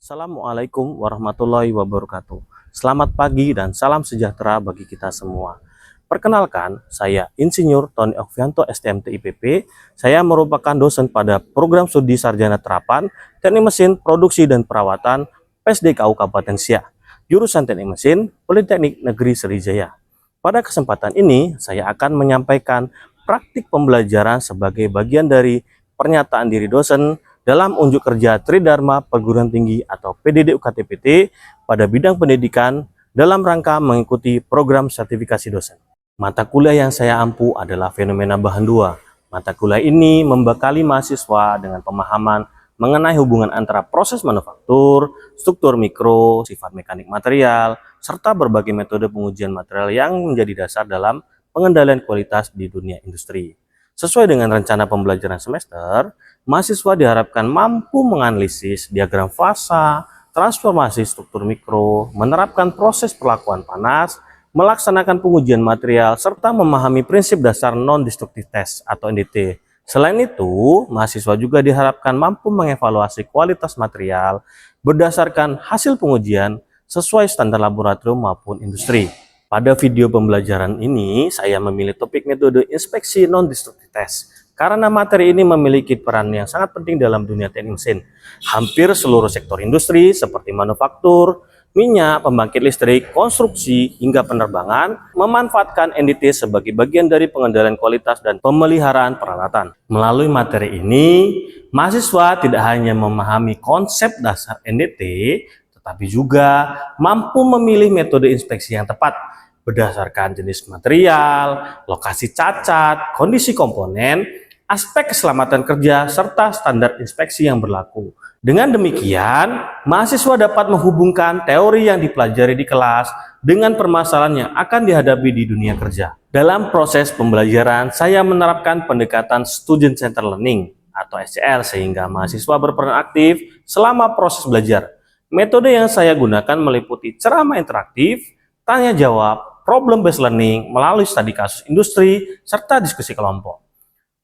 Assalamualaikum warahmatullahi wabarakatuh. Selamat pagi dan salam sejahtera bagi kita semua. Perkenalkan, saya Insinyur Tony Okvianto STMT IPP. Saya merupakan dosen pada program studi sarjana terapan Teknik Mesin Produksi dan Perawatan PSDKU Kabupaten Siak, jurusan Teknik Mesin Politeknik Negeri Sriwijaya. Pada kesempatan ini, saya akan menyampaikan praktik pembelajaran sebagai bagian dari pernyataan diri dosen dalam unjuk kerja Tridharma Perguruan Tinggi atau PDD UKT-PT pada bidang pendidikan dalam rangka mengikuti program sertifikasi dosen. Mata kuliah yang saya ampu adalah fenomena bahan 2. Mata kuliah ini membekali mahasiswa dengan pemahaman mengenai hubungan antara proses manufaktur, struktur mikro, sifat mekanik material, serta berbagai metode pengujian material yang menjadi dasar dalam pengendalian kualitas di dunia industri. Sesuai dengan rencana pembelajaran semester, mahasiswa diharapkan mampu menganalisis diagram fasa, transformasi struktur mikro, menerapkan proses perlakuan panas, melaksanakan pengujian material, serta memahami prinsip dasar non-destructive test atau NDT. Selain itu, mahasiswa juga diharapkan mampu mengevaluasi kualitas material berdasarkan hasil pengujian sesuai standar laboratorium maupun industri. Pada video pembelajaran ini, saya memilih topik metode inspeksi non-destructive test karena materi ini memiliki peran yang sangat penting dalam dunia teknik mesin. Hampir seluruh sektor industri seperti manufaktur, minyak, pembangkit listrik, konstruksi, hingga penerbangan memanfaatkan NDT sebagai bagian dari pengendalian kualitas dan pemeliharaan peralatan. Melalui materi ini, mahasiswa tidak hanya memahami konsep dasar NDT, tetapi juga mampu memilih metode inspeksi yang tepat berdasarkan jenis material, lokasi cacat, kondisi komponen, aspek keselamatan kerja, serta standar inspeksi yang berlaku. Dengan demikian, mahasiswa dapat menghubungkan teori yang dipelajari di kelas dengan permasalahan yang akan dihadapi di dunia kerja. Dalam proses pembelajaran, saya menerapkan pendekatan Student Centered Learning atau SCL sehingga mahasiswa berperan aktif selama proses belajar. Metode yang saya gunakan meliputi ceramah interaktif, tanya jawab, problem based learning melalui studi kasus industri, serta diskusi kelompok.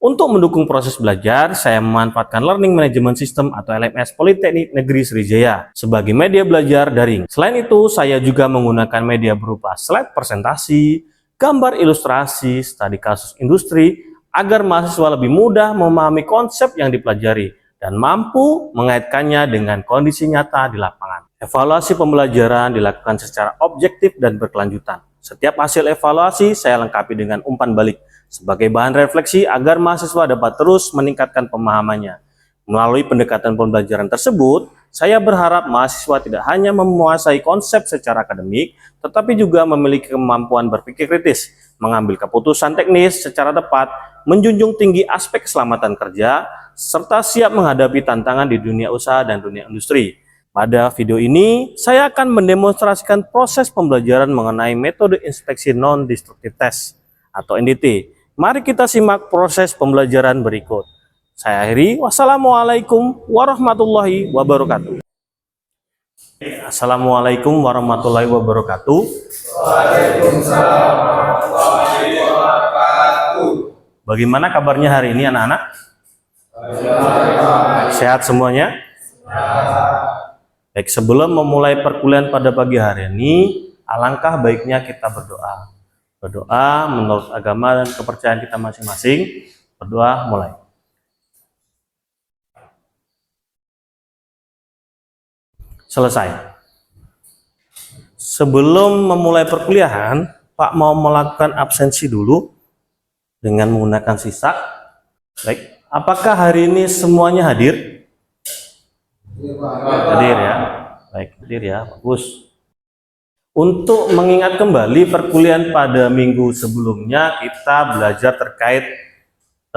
Untuk mendukung proses belajar, saya memanfaatkan Learning Management System atau LMS Politeknik Negeri Sriwijaya sebagai media belajar daring. Selain itu, saya juga menggunakan media berupa slide presentasi, gambar ilustrasi, studi kasus industri, agar mahasiswa lebih mudah memahami konsep yang dipelajari dan mampu mengaitkannya dengan kondisi nyata di lapangan. Evaluasi pembelajaran dilakukan secara objektif dan berkelanjutan. Setiap hasil evaluasi saya lengkapi dengan umpan balik sebagai bahan refleksi agar mahasiswa dapat terus meningkatkan pemahamannya. Melalui pendekatan pembelajaran tersebut, saya berharap mahasiswa tidak hanya menguasai konsep secara akademik, tetapi juga memiliki kemampuan berpikir kritis, mengambil keputusan teknis secara tepat, menjunjung tinggi aspek keselamatan kerja, serta siap menghadapi tantangan di dunia usaha dan dunia industri. Pada video ini, saya akan mendemonstrasikan proses pembelajaran mengenai metode inspeksi non-destructive test atau NDT. Mari kita simak proses pembelajaran berikut. Saya akhiri, wassalamualaikum warahmatullahi wabarakatuh. Assalamualaikum warahmatullahi wabarakatuh. Waalaikumsalam warahmatullahi wabarakatuh. Bagaimana kabarnya hari ini anak-anak? Sehat semuanya? Baik, sebelum memulai perkuliahan pada pagi hari ini, alangkah baiknya kita berdoa. Berdoa menurut agama dan kepercayaan kita masing-masing. Berdoa mulai. Selesai. Sebelum memulai perkuliahan, Pak mau melakukan absensi dulu dengan menggunakan sisa. Baik, apakah hari ini semuanya hadir? Hadir ya. Baik, hadir ya. Bagus. Untuk mengingat kembali perkuliahan pada minggu sebelumnya, kita belajar terkait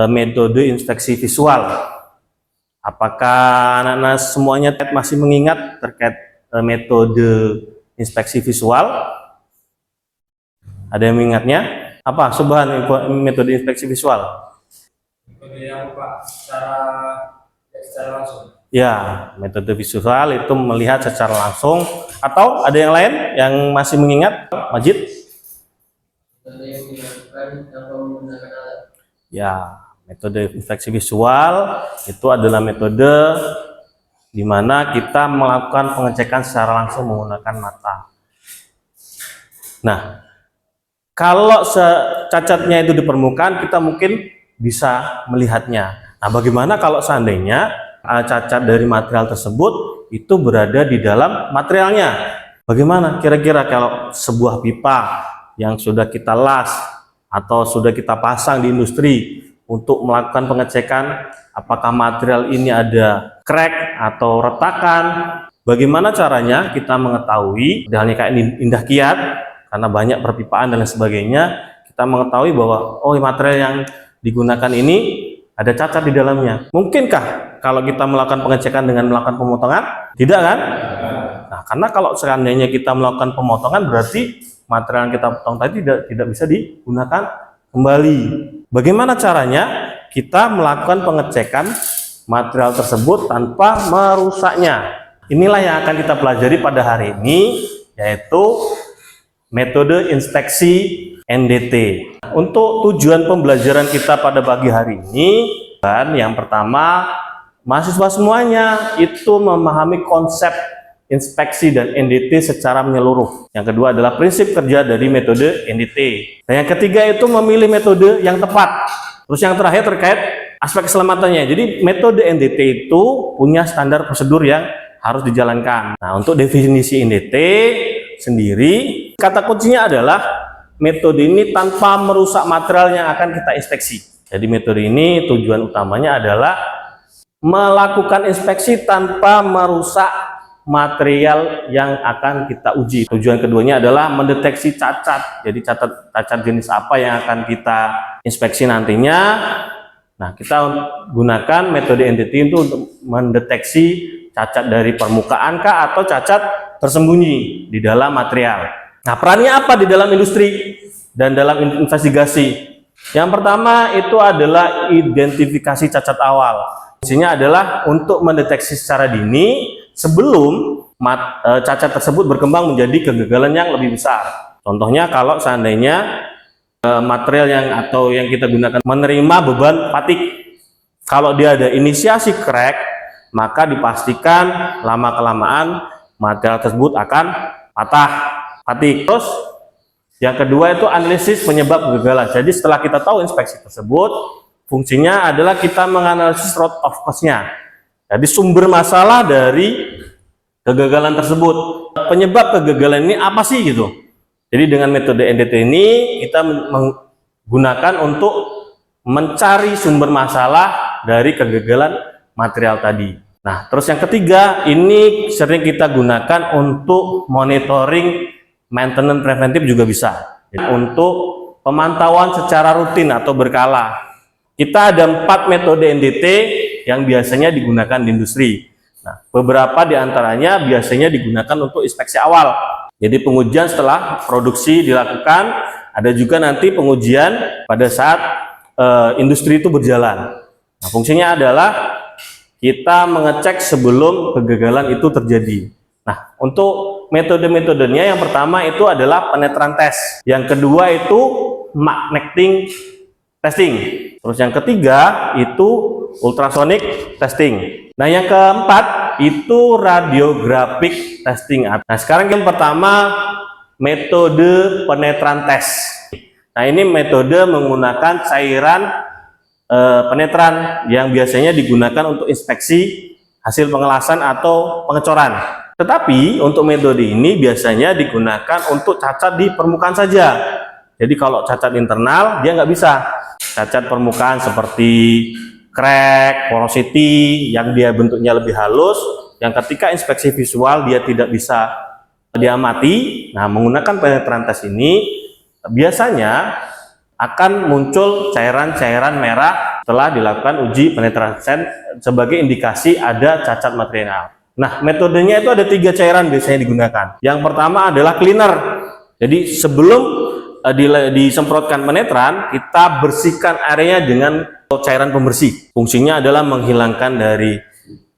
metode inspeksi visual. Apakah anak-anak semuanya masih mengingat terkait metode inspeksi visual? Ada yang mengingatnya? Apa Subhan metode inspeksi visual? Metode yang Pak secara langsung. Ya, metode visual itu melihat secara langsung. Atau ada yang lain yang masih mengingat? Majid? Metode yang dilakukan tanpa menggunakan alat. Ya, metode inspeksi visual itu adalah metode di mana kita melakukan pengecekan secara langsung menggunakan mata. Nah, kalau cacatnya itu di permukaan, kita mungkin bisa melihatnya. Nah, bagaimana kalau seandainya cacat dari material tersebut itu berada di dalam materialnya? Bagaimana kira-kira kalau sebuah pipa yang sudah kita las atau sudah kita pasang di industri untuk melakukan pengecekan apakah material ini ada crack atau retakan? Bagaimana caranya kita mengetahui, halnya kayak Indah Kiat, karena banyak perpipaan dan lain sebagainya, kita mengetahui bahwa oh material yang digunakan ini ada cacat di dalamnya. Mungkinkah kalau kita melakukan pengecekan dengan melakukan pemotongan? Tidak kan? Nah, karena kalau seandainya kita melakukan pemotongan berarti material yang kita potong tadi tidak bisa digunakan kembali. Bagaimana caranya kita melakukan pengecekan material tersebut tanpa merusaknya? Inilah yang akan kita pelajari pada hari ini, yaitu metode inspeksi NDT. Untuk tujuan pembelajaran kita pada pagi hari ini, yang pertama, mahasiswa semuanya itu memahami konsep inspeksi dan NDT secara menyeluruh. Yang kedua adalah prinsip kerja dari metode NDT. Dan yang ketiga itu memilih metode yang tepat. Terus yang terakhir terkait aspek keselamatannya. Jadi metode NDT itu punya standar prosedur yang harus dijalankan. Nah, untuk definisi NDT sendiri, kata kuncinya adalah metode ini tanpa merusak material yang akan kita inspeksi. Jadi metode ini tujuan utamanya adalah melakukan inspeksi tanpa merusak material yang akan kita uji. Tujuan keduanya adalah mendeteksi cacat. Jadi cacat jenis apa yang akan kita inspeksi nantinya. Nah, kita gunakan metode NDT itu untuk mendeteksi cacat dari permukaan kah atau cacat tersembunyi di dalam material. Nah, perannya apa di dalam industri dan dalam investigasi? Yang pertama itu adalah identifikasi cacat awal. Fungsinya adalah untuk mendeteksi secara dini sebelum cacat tersebut berkembang menjadi kegagalan yang lebih besar. Contohnya kalau seandainya material yang kita gunakan menerima beban fatik, kalau dia ada inisiasi crack, maka dipastikan lama-kelamaan material tersebut akan patah fatik. Terus yang kedua itu analisis penyebab kegagalan. Jadi setelah kita tahu inspeksi tersebut, fungsinya adalah kita menganalisis root of cause-nya. Jadi sumber masalah dari kegagalan tersebut. Penyebab kegagalan ini apa sih gitu. Jadi dengan metode NDT ini kita menggunakan untuk mencari sumber masalah dari kegagalan material tadi. Nah, terus yang ketiga, ini sering kita gunakan untuk monitoring maintenance preventif juga bisa. Jadi, untuk pemantauan secara rutin atau berkala. Kita ada 4 metode NDT yang biasanya digunakan di industri. Nah, beberapa diantaranya biasanya digunakan untuk inspeksi awal. Jadi pengujian setelah produksi dilakukan, ada juga nanti pengujian pada saat industri itu berjalan. Nah, fungsinya adalah kita mengecek sebelum kegagalan itu terjadi. Nah, untuk metode-metodenya yang pertama itu adalah penetran test. Yang kedua itu magnetic testing. Terus yang ketiga itu ultrasonic testing. Nah, yang keempat itu radiographic testing. Nah, sekarang yang pertama metode penetran test. Nah, ini metode menggunakan cairan penetran yang biasanya digunakan untuk inspeksi hasil pengelasan atau pengecoran. Tetapi untuk metode ini biasanya digunakan untuk cacat di permukaan saja. Jadi kalau cacat internal dia nggak bisa. Cacat permukaan seperti crack, porosity yang dia bentuknya lebih halus, yang ketika inspeksi visual dia tidak bisa diamati. Nah, menggunakan penetran tes ini biasanya akan muncul cairan-cairan merah setelah dilakukan uji penetrasi sebagai indikasi ada cacat material. Nah, metodenya itu ada 3 cairan biasanya digunakan. Yang pertama adalah cleaner. Jadi sebelum disemprotkan penetran, kita bersihkan areanya dengan cairan pembersih. Fungsinya adalah menghilangkan dari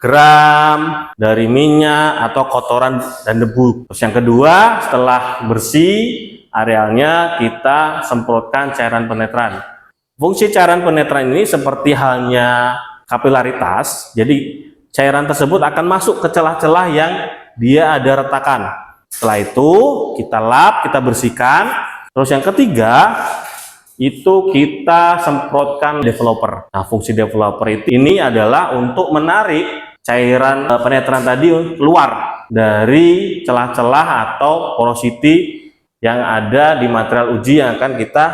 geram, dari minyak atau kotoran dan debu. Terus yang kedua, setelah bersih arealnya, kita semprotkan cairan penetran. Fungsi cairan penetran ini seperti halnya kapilaritas. Jadi cairan tersebut akan masuk ke celah-celah yang dia ada retakan. Setelah itu kita lap, kita bersihkan. Terus yang ketiga itu kita semprotkan developer. Nah, fungsi developer ini adalah untuk menarik cairan penetran tadi keluar dari celah-celah atau porosity yang ada di material uji yang akan kita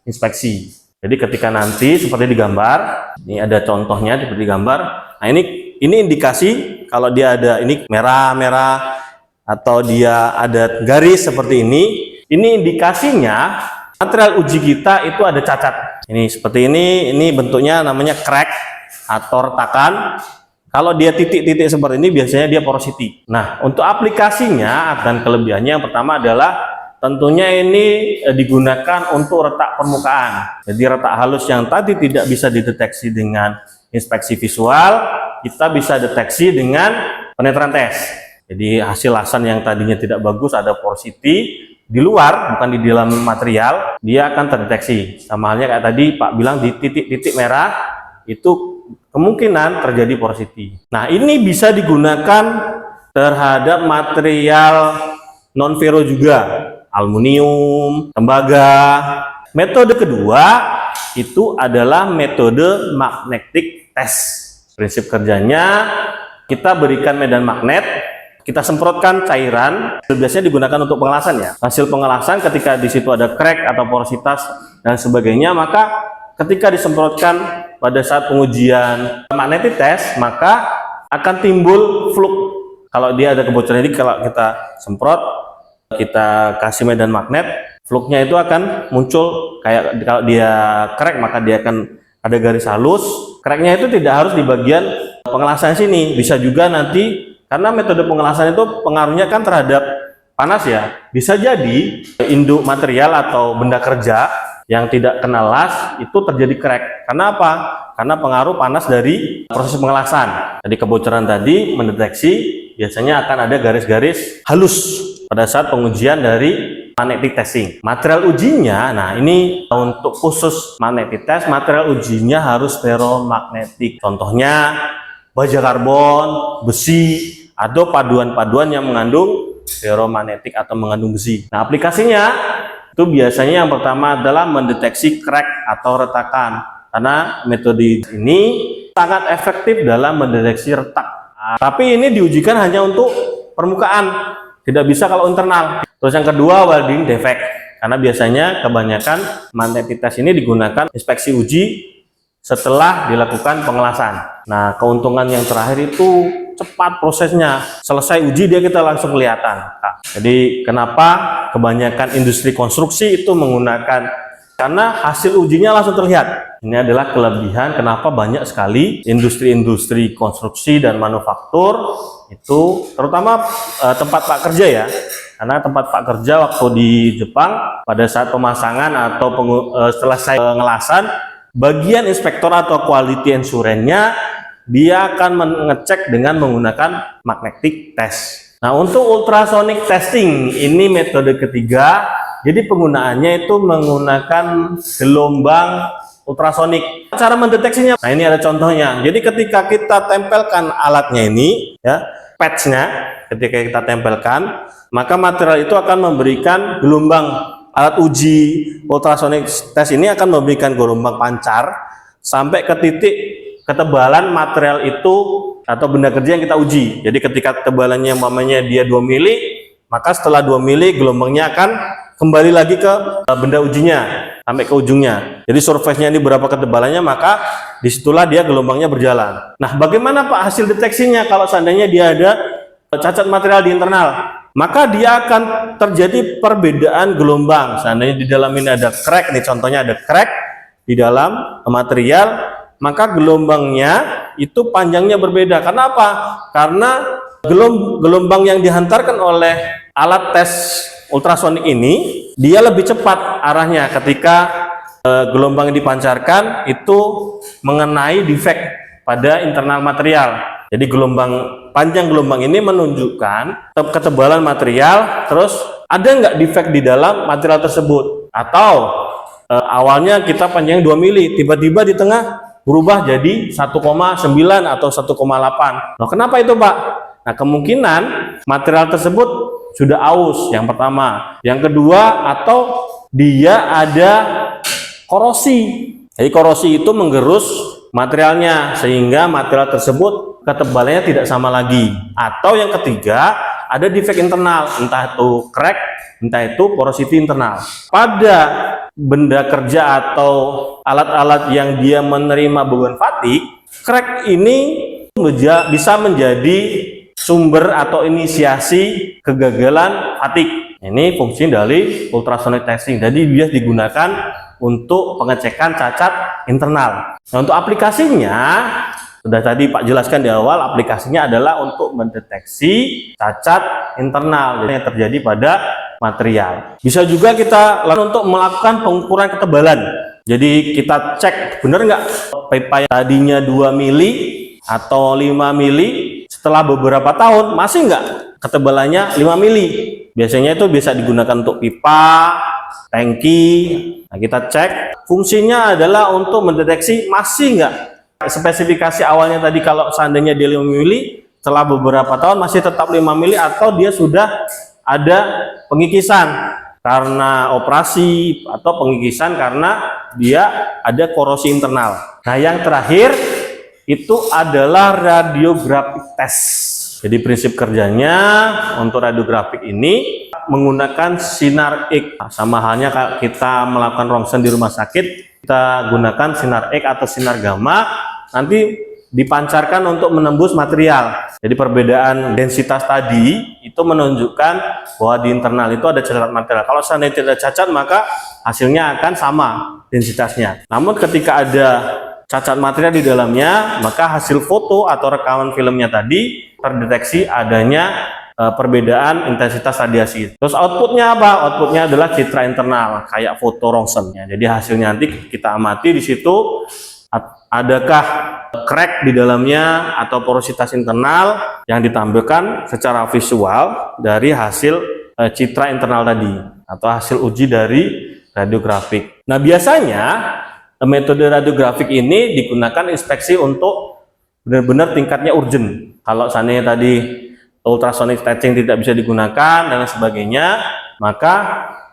inspeksi. Jadi ketika nanti seperti di gambar, ini ada contohnya seperti di gambar. Nah, ini indikasi kalau dia ada ini merah-merah atau dia ada garis seperti ini indikasinya material uji kita itu ada cacat. Ini seperti ini bentuknya namanya crack atau retakan. Kalau dia titik-titik seperti ini biasanya dia porosity. Nah, untuk aplikasinya dan kelebihannya yang pertama adalah tentunya ini digunakan untuk retak permukaan. Jadi retak halus yang tadi tidak bisa dideteksi dengan inspeksi visual, kita bisa deteksi dengan penetran test. Jadi hasil lasan yang tadinya tidak bagus ada porosity di luar, bukan di dalam material, dia akan terdeteksi. Sama halnya kayak tadi Pak bilang di titik-titik merah itu kemungkinan terjadi porosity. Nah, ini bisa digunakan terhadap material non-ferro juga, aluminium, tembaga. Metode kedua itu adalah metode magnetic test. Prinsip kerjanya kita berikan medan magnet, kita semprotkan cairan, biasanya digunakan untuk pengelasan ya. Hasil pengelasan ketika di situ ada crack atau porositas dan sebagainya, maka ketika disemprotkan pada saat pengujian magnetic test, maka akan timbul fluk. Kalau dia ada kebocoran, jadi kalau kita semprot, kita kasih medan magnet, fluknya itu akan muncul kayak kalau dia crack maka dia akan ada garis halus. Cracknya itu tidak harus di bagian pengelasan sini, bisa juga nanti karena metode pengelasan itu pengaruhnya kan terhadap panas ya. Bisa jadi induk material atau benda kerja yang tidak kena las itu terjadi crack. Karena apa? Karena pengaruh panas dari proses pengelasan. Jadi kebocoran tadi mendeteksi biasanya akan ada garis-garis halus pada saat pengujian dari magnetic testing. Material ujinya, nah ini untuk khusus magnetic test, material ujinya harus ferromagnetik. Contohnya baja karbon, besi, atau paduan-paduan yang mengandung ferromagnetik atau mengandung besi. Nah, aplikasinya itu biasanya yang pertama adalah mendeteksi crack atau retakan. Karena metode ini sangat efektif dalam mendeteksi retak. Tapi ini diujikan hanya untuk permukaan, tidak bisa kalau internal. Terus yang kedua, welding defect. Karena biasanya kebanyakan magnetic test ini digunakan inspeksi uji setelah dilakukan pengelasan. Nah, keuntungan yang terakhir itu cepat prosesnya. Selesai uji dia kita langsung kelihatan. Nah, jadi kenapa kebanyakan industri konstruksi itu menggunakan, karena hasil ujinya langsung terlihat. Ini adalah kelebihan kenapa banyak sekali industri-industri konstruksi dan manufaktur itu, terutama tempat Pak kerja ya. Karena tempat Pak kerja waktu di Jepang pada saat pemasangan atau selesai pengelasan, bagian inspektor atau quality assurance-nya dia akan mengecek dengan menggunakan magnetic test. Nah, untuk ultrasonic testing ini metode ketiga. Jadi penggunaannya itu menggunakan gelombang ultrasonik. Cara mendeteksinya, nah ini ada contohnya. Jadi ketika kita tempelkan alatnya ini, ya, patch-nya, ketika kita tempelkan, maka material itu akan memberikan gelombang. Alat uji ultrasonic test ini akan memberikan gelombang pancar sampai ke titik ketebalan material itu atau benda kerja yang kita uji. Jadi ketika ketebalannya umpamanya dia 2 mili, maka setelah 2 mili gelombangnya akan kembali lagi ke benda ujinya sampai ke ujungnya. Jadi surface-nya ini berapa ketebalannya, maka disitulah dia gelombangnya berjalan. Nah, bagaimana Pak hasil deteksinya kalau seandainya dia ada cacat material di internal? Maka dia akan terjadi perbedaan gelombang. Seandainya di dalam ini ada crack, nih contohnya ada crack di dalam material, maka gelombangnya itu panjangnya berbeda. Karena apa? Karena gelombang yang dihantarkan oleh alat tes ultrasonik ini, dia lebih cepat arahnya ketika gelombang yang dipancarkan itu mengenai defect pada internal material. Jadi panjang gelombang ini menunjukkan ketebalan material, terus ada nggak defect di dalam material tersebut. Atau awalnya kita panjang 2 mili, tiba-tiba di tengah berubah jadi 1,9 atau 1,8. Nah, kenapa itu, Pak? Nah, kemungkinan material tersebut sudah aus, yang pertama. Yang kedua, atau dia ada korosi. Jadi korosi itu menggerus materialnya sehingga material tersebut ketebalannya tidak sama lagi. Atau yang ketiga, ada defek internal, entah itu crack, entah itu porosity internal. Pada benda kerja atau alat-alat yang dia menerima beban fatigue, crack ini bisa menjadi sumber atau inisiasi kegagalan fatigue. Ini fungsi dari ultrasonic testing. Jadi dia digunakan untuk pengecekan cacat internal. Nah, untuk aplikasinya sudah tadi Pak jelaskan di awal, aplikasinya adalah untuk mendeteksi cacat internal yang terjadi pada material. Bisa juga kita lakukan untuk melakukan pengukuran ketebalan. Jadi kita cek benar nggak pipa yang tadinya 2 mili atau 5 mili, setelah beberapa tahun masih nggak ketebalannya 5 mili. Biasanya itu bisa digunakan untuk pipa, tangki. Nah, kita cek, fungsinya adalah untuk mendeteksi masih nggak spesifikasi awalnya tadi, kalau seandainya dia 5 mili, setelah beberapa tahun masih tetap 5 mili atau dia sudah ada pengikisan karena operasi atau pengikisan karena dia ada korosi internal. Nah, yang terakhir itu adalah radiographic test. Jadi prinsip kerjanya untuk radiografik ini menggunakan sinar X. Sama halnya kalau kita melakukan ronsen di rumah sakit, kita gunakan sinar X atau sinar gamma, nanti dipancarkan untuk menembus material. Jadi perbedaan densitas tadi itu menunjukkan bahwa di internal itu ada cacat material. Kalau seandainya tidak cacat, maka hasilnya akan sama densitasnya. Namun ketika ada cacat material di dalamnya, maka hasil foto atau rekaman filmnya tadi terdeteksi adanya perbedaan intensitas radiasi. Terus outputnya apa? Outputnya adalah citra internal, kayak foto rongsennya. Jadi hasilnya nanti kita amati di situ, adakah crack di dalamnya atau porositas internal yang ditampilkan secara visual dari hasil citra internal tadi atau hasil uji dari radiografik. Nah, biasanya metode radiografik ini digunakan inspeksi untuk benar-benar tingkatnya urgent. Kalau seandainya tadi ultrasonic testing tidak bisa digunakan dan sebagainya, maka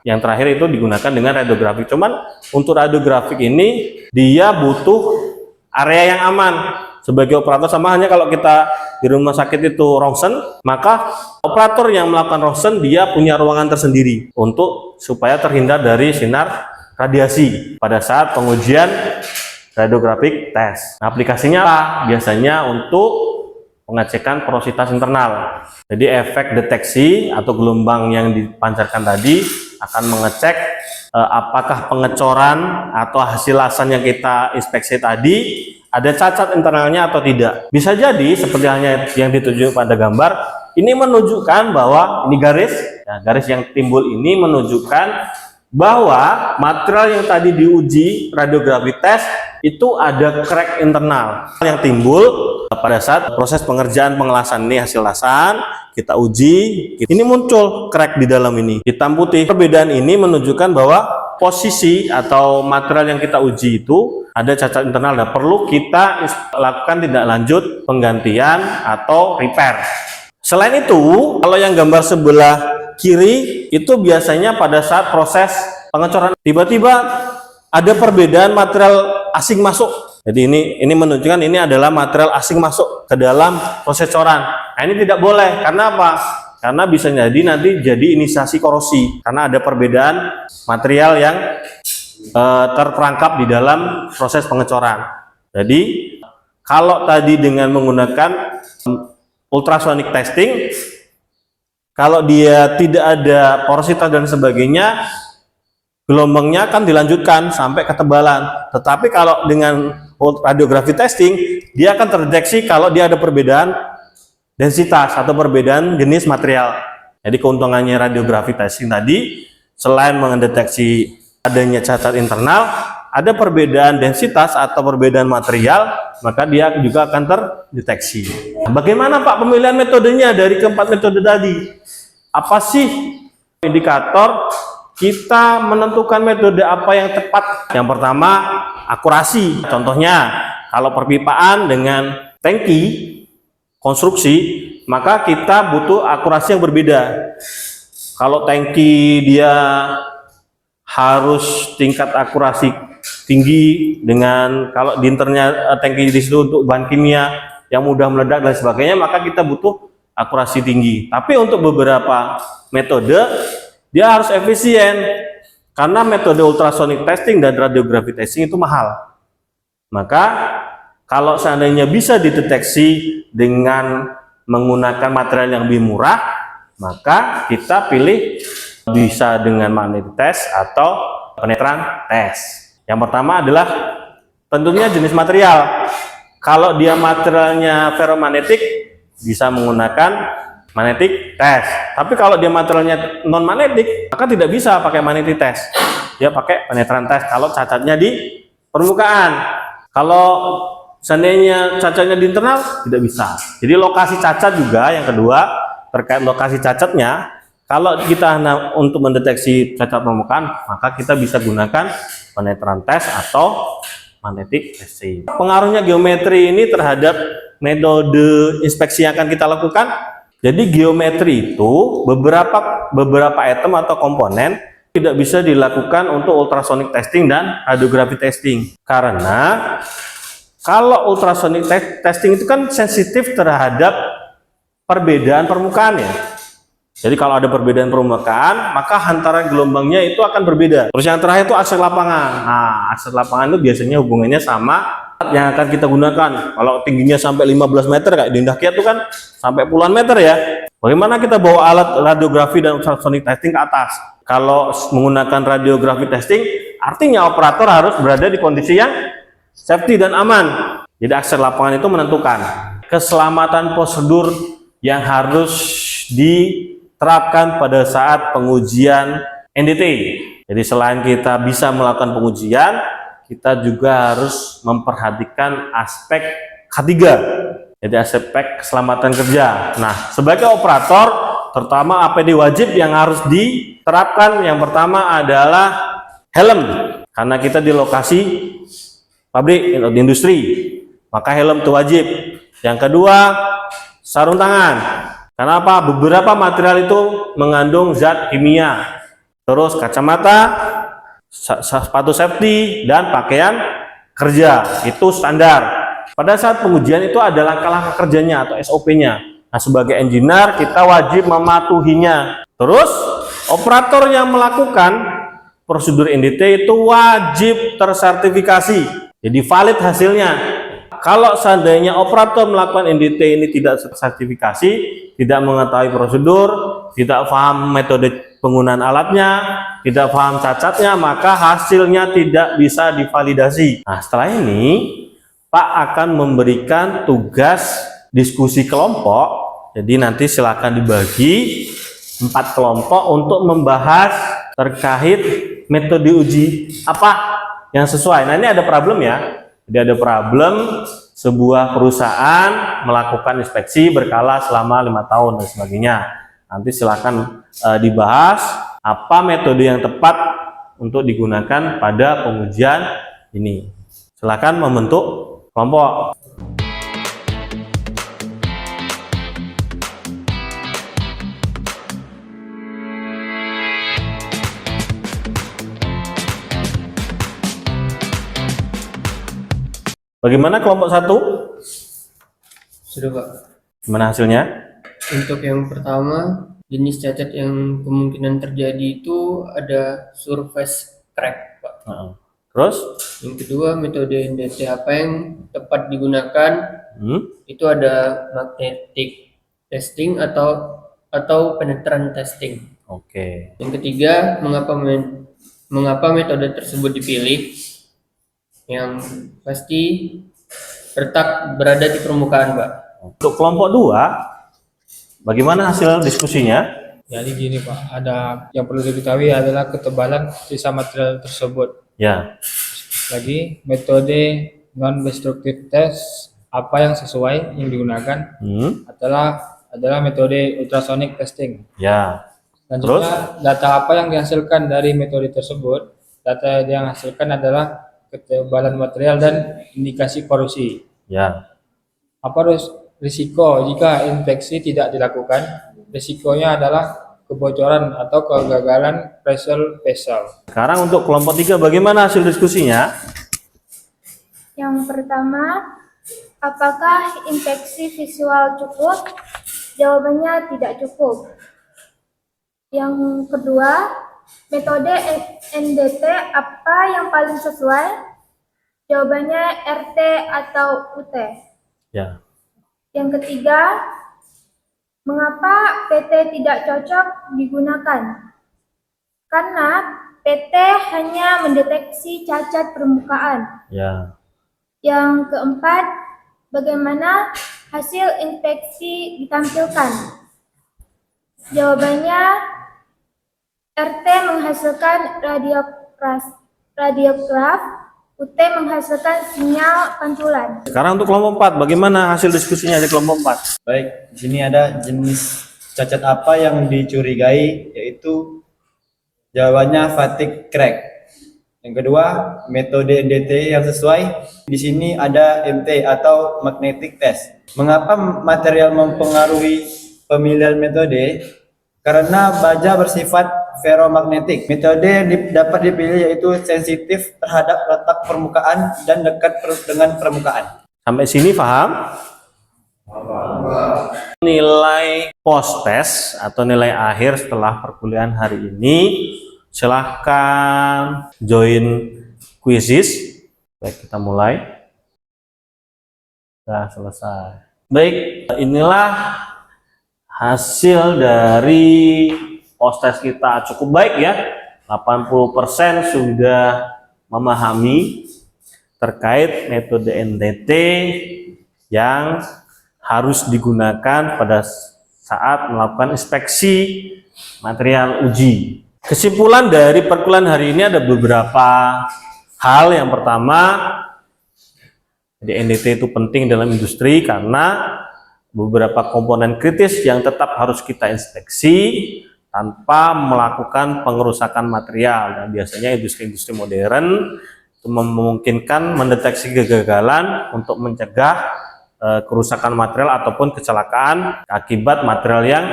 yang terakhir itu digunakan dengan radiografik. Cuman untuk radiografik ini dia butuh area yang aman. Sebagai operator, sama halnya kalau kita di rumah sakit itu ronsen, maka operator yang melakukan ronsen dia punya ruangan tersendiri untuk supaya terhindar dari sinar radiasi pada saat pengujian radiographic test. Nah, aplikasinya apa? Biasanya untuk pengecekan porositas internal. Jadi efek deteksi atau gelombang yang dipancarkan tadi akan mengecek apakah pengecoran atau hasil lasan yang kita inspeksi tadi ada cacat internalnya atau tidak. Bisa jadi seperti halnya yang ditunjukkan pada gambar, ini menunjukkan bahwa ini garis, ya, garis yang timbul ini menunjukkan bahwa material yang tadi diuji radiografi tes itu ada crack internal yang timbul pada saat proses pengerjaan pengelasan. Ini hasil lasan, kita uji, ini muncul crack di dalam ini, hitam putih. Perbedaan ini menunjukkan bahwa posisi atau material yang kita uji itu ada cacat internal dan perlu kita lakukan tindak lanjut penggantian atau repair. Selain itu, kalau yang gambar sebelah kiri itu biasanya pada saat proses pengecoran tiba-tiba ada perbedaan material asing masuk. Jadi ini menunjukkan ini adalah material asing masuk ke dalam proses coran. Nah, ini tidak boleh. Karena apa? Karena bisa jadi nanti jadi inisiasi korosi karena ada perbedaan material yang terperangkap di dalam proses pengecoran. Jadi kalau tadi dengan menggunakan ultrasonic testing, kalau dia tidak ada porositas dan sebagainya, gelombangnya akan dilanjutkan sampai ketebalan. Tetapi kalau dengan radiografi testing, dia akan terdeteksi kalau dia ada perbedaan densitas atau perbedaan jenis material. Jadi keuntungannya radiografi testing tadi, selain mendeteksi adanya cacat internal, ada perbedaan densitas atau perbedaan material, maka dia juga akan terdeteksi. Bagaimana Pak pemilihan metodenya dari keempat metode tadi? Apa sih indikator kita menentukan metode apa yang tepat? Yang pertama, akurasi. Contohnya, kalau perpipaan dengan tangki konstruksi, maka kita butuh akurasi yang berbeda. Kalau tangki dia harus tingkat akurasi tinggi, dengan kalau dinternya tangki di situ untuk bahan kimia yang mudah meledak dan sebagainya, maka kita butuh akurasi tinggi. Tapi untuk beberapa metode dia harus efisien, karena metode ultrasonic testing dan radiografi testing itu mahal. Maka kalau seandainya bisa dideteksi dengan menggunakan material yang lebih murah, maka kita pilih bisa dengan magnetic test atau penetran test. Yang pertama adalah tentunya jenis material. Kalau dia materialnya ferromagnetik, bisa menggunakan magnetic test. Tapi kalau dia materialnya non magnetik, maka tidak bisa pakai magnetic test. Dia pakai penetran test kalau cacatnya di permukaan. Kalau seandainya cacatnya di internal, tidak bisa. Jadi lokasi cacat juga yang kedua, terkait lokasi cacatnya, kalau kita untuk mendeteksi cacat permukaan, maka kita bisa gunakan penetran test atau magnetic testing. Pengaruhnya geometri ini terhadap metode inspeksi yang akan kita lakukan. Jadi geometri itu beberapa item atau komponen tidak bisa dilakukan untuk ultrasonic testing dan radiografi testing, karena kalau ultrasonic testing itu kan sensitif terhadap perbedaan permukaan ya. Jadi kalau ada perbedaan permukaan, maka hantaran gelombangnya itu akan berbeda. Terus yang terakhir itu akses lapangan. Nah, akses lapangan itu biasanya hubungannya sama yang akan kita gunakan. Kalau tingginya sampai 15 meter kayak di Indah Kiat itu kan sampai puluhan meter ya. Bagaimana kita bawa alat radiografi dan ultrasonic testing ke atas? Kalau menggunakan radiografi testing, artinya operator harus berada di kondisi yang safety dan aman. Jadi akses lapangan itu menentukan keselamatan prosedur yang harus diterapkan pada saat pengujian NDT. Jadi selain kita bisa melakukan pengujian, kita juga harus memperhatikan aspek K3, jadi aspek keselamatan kerja. Nah, sebagai operator, terutama APD wajib yang harus diterapkan, yang pertama adalah helm, karena kita di lokasi pabrik atau di industri, maka helm itu wajib. Yang kedua, sarung tangan. Kenapa? Beberapa material itu mengandung zat kimia. Terus kacamata, sepatu safety, dan pakaian kerja, itu standar. Pada saat pengujian itu ada langkah-langkah kerjanya atau SOP-nya. Nah, sebagai engineer kita wajib mematuhinya. Terus operator yang melakukan prosedur NDT itu wajib tersertifikasi, jadi valid hasilnya. Kalau seandainya operator melakukan NDT ini tidak sertifikasi, tidak mengetahui prosedur, tidak paham metode penggunaan alatnya, tidak paham cacatnya, maka hasilnya tidak bisa divalidasi. Nah, setelah ini Pak akan memberikan tugas diskusi kelompok. Jadi nanti silakan dibagi 4 kelompok untuk membahas terkait metode uji apa yang sesuai. Nah, ini ada problem ya. Jadi ada problem sebuah perusahaan melakukan inspeksi berkala selama 5 tahun dan sebagainya. Nanti silakan dibahas apa metode yang tepat untuk digunakan pada pengujian ini. Silakan membentuk kelompok. Bagaimana kelompok 1? Sudah Pak. Gimana hasilnya? Untuk yang pertama, jenis cacat yang kemungkinan terjadi itu ada surface crack Pak. Terus? Yang kedua, metode NDT apa yang tepat digunakan? Itu ada magnetic testing atau penetran testing. Oke. Yang ketiga, mengapa metode tersebut dipilih? Yang pasti berada di permukaan, Pak. Untuk kelompok 2, bagaimana hasil diskusinya? Jadi gini Pak, ada yang perlu diketahui adalah ketebalan sisa material tersebut. Ya. Lagi metode non-destructive test apa yang sesuai yang digunakan adalah metode ultrasonic testing. Ya. Selanjutnya, data apa yang dihasilkan dari metode tersebut? Data yang dihasilkan adalah ketebalan material, dan indikasi korosi. Ya. Apa risiko jika inspeksi tidak dilakukan? Risikonya adalah kebocoran atau kegagalan pressure vessel. Sekarang untuk kelompok 3 bagaimana hasil diskusinya? Yang pertama, apakah inspeksi visual cukup? Jawabannya tidak cukup. Yang kedua, metode NDT apa yang paling sesuai? Jawabannya RT atau UT. Ya. Yang ketiga, mengapa PT tidak cocok digunakan? Karena PT hanya mendeteksi cacat permukaan. Ya. Yang keempat, bagaimana hasil inspeksi ditampilkan? Jawabannya, RT menghasilkan radiograf, UT menghasilkan sinyal pantulan. Sekarang untuk kelompok 4 bagaimana hasil diskusinya di kelompok 4? Baik, di sini ada jenis cacat apa yang dicurigai, yaitu jawabannya fatigue crack. Yang kedua, metode NDT yang sesuai. Di sini ada MT atau magnetic test. Mengapa material mempengaruhi pemilihan metode? Karena baja bersifat ferromagnetik. Metode yang dapat dipilih yaitu sensitif terhadap letak permukaan dan dekat dengan permukaan. Sampai sini paham? Nilai post test atau nilai akhir setelah perkuliahan hari ini, silahkan join quizzes. Baik, kita mulai. Sudah selesai. Baik, inilah hasil dari post test kita. Cukup baik ya, 80% sudah memahami terkait metode NDT yang harus digunakan pada saat melakukan inspeksi material uji. Kesimpulan dari perkuliahan hari ini ada beberapa hal. Yang pertama, NDT itu penting dalam industri karena beberapa komponen kritis yang tetap harus kita inspeksi tanpa melakukan pengerusakan material. Dan biasanya industri-industri modern itu memungkinkan mendeteksi kegagalan untuk mencegah kerusakan material ataupun kecelakaan akibat material yang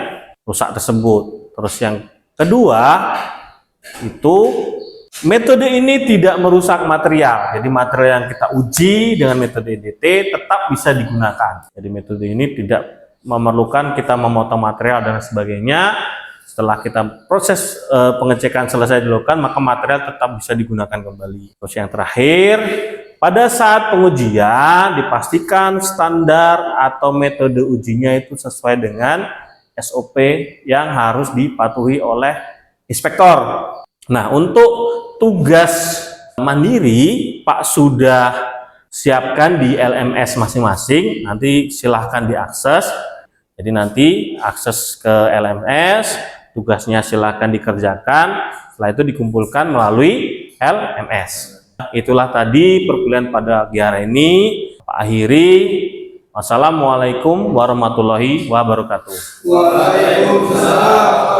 rusak tersebut. Terus yang kedua, itu metode ini tidak merusak material. Jadi material yang kita uji dengan metode NDT tetap bisa digunakan. Jadi metode ini tidak memerlukan kita memotong material dan sebagainya. Setelah kita proses pengecekan selesai dilakukan, maka material tetap bisa digunakan kembali. Terus yang terakhir, pada saat pengujian dipastikan standar atau metode ujinya itu sesuai dengan SOP yang harus dipatuhi oleh inspektor. Nah, untuk tugas mandiri Pak sudah siapkan di LMS masing-masing. Nanti silahkan diakses. Jadi nanti akses ke LMS, tugasnya silahkan dikerjakan. Setelah itu dikumpulkan melalui LMS. Itulah tadi perkuliahan pada pagi hari ini. Pak akhiri. Wassalamualaikum warahmatullahi wabarakatuh. Waalaikumsalam.